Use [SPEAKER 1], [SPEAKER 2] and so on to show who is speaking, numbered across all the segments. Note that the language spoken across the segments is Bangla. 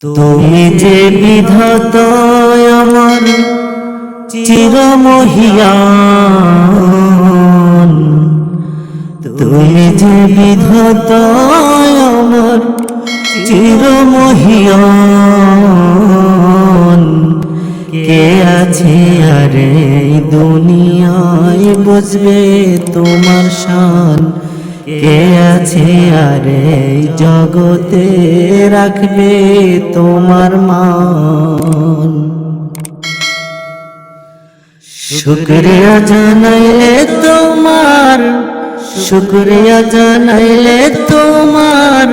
[SPEAKER 1] তুমি যে বিধাতা আমার চিরমহিয়ান, তুমি যে বিধাতা আমার চিরমহিয়ান। কে আছে আরে দুনিয়ায় বুঝবে তোমার শান, কে আছে আরে জগতে রাখবে তোমার মান। শুকরিয়া জানাইলে তোমার, শুকরিয়া জানাইলে তোমার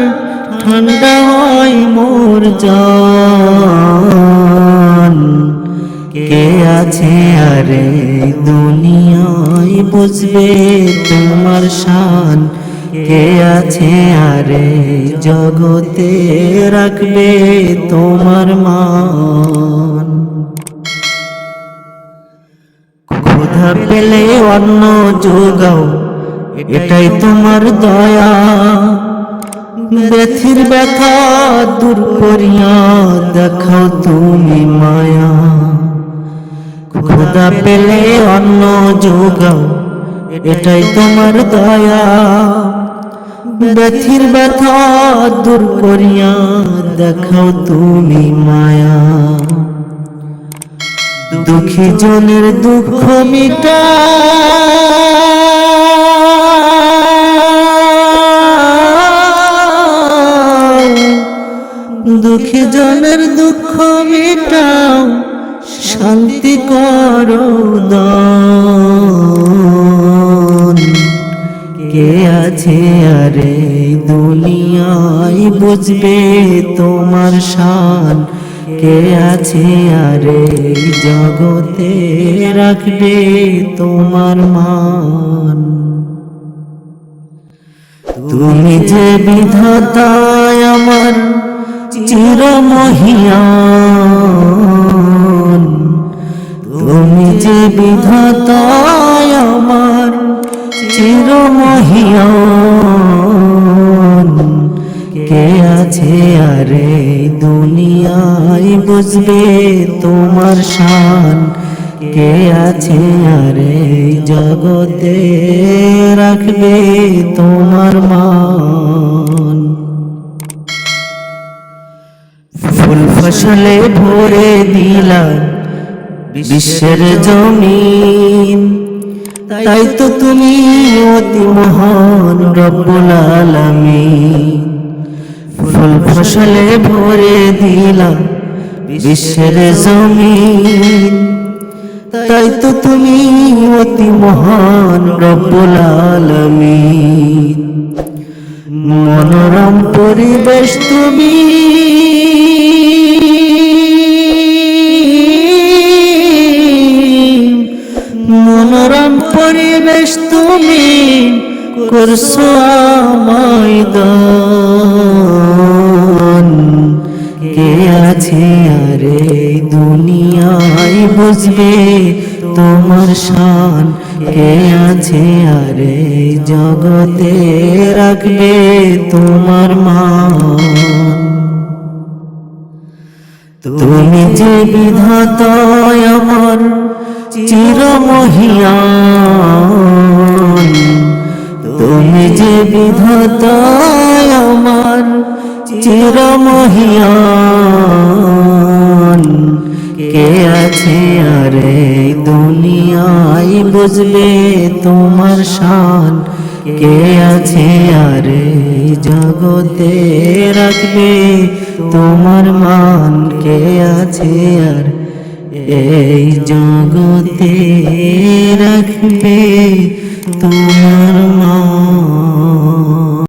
[SPEAKER 1] ঠান্ডা হয় মোর জান। কে আছে আরে দুনিয়ায় বুঝবে তোমার শান, কে আছে আরে জগতে রাখবে তোমার মান। ক্ষুধা পেলে অন্ন যোগাও এটাই তোমার দয়া, ব্যথির ব্যথা দূর করিয়া দেখাও তুমি মায়া। ক্ষুধা পেলে অন্ন যোগাও এটাই তোমার দয়া, ব্যথির ব্যথা দূর করিয়া দেখাও তুমি মায়া। দুঃখী জনের দুঃখ মিটা, দুঃখী জনের দুঃখ মিটাও, শান্তি করো দান। কে আছে আরে দুনিয়ায় বুঝবে তোমার শান, কে আছে আরে জগতে রাখবে তোমার মান। তুমি যে বিধাতা আমার চিরমহিয়ান, তুমি যে বিধাতা আমার চিরমহিয়ান। কে আছে আরে দুনিয়ায় বুঝবে তোমার শান, কে আছে আরে জগতে রাখবে তোমার মান। ফুল ফসলে ভরে দিলাম বিশ্বের জমিন, তাই তো তুমি অতি মহান রব্বুল আলামিন। ফুল ফসলে ভরে দিলাম বিশ্বের জমিন, তাই তো তুমি অতি মহান রব্বুল আলামিন। মনোরম পরিবেশ তুমি, মনোরম পরিবেশ তুমি করছো আমায় দান। কে আছে আরে দুনিয়ায় বুঝবে তোমার শান, কে আছে আরে জগতে রাখবে তোমার মান। তুমি যে বিধাতা আমার চিরমহিয়ান, তুমি যে বিধাতা আমার চিরমহিয়ান। কে আছে আরে দুনিয়ায় বুঝবে তোমার শান, কে আছে আরে জগতে রাখবে তোমার মান। কে আছে আর এই জগতে রাখবে তোমার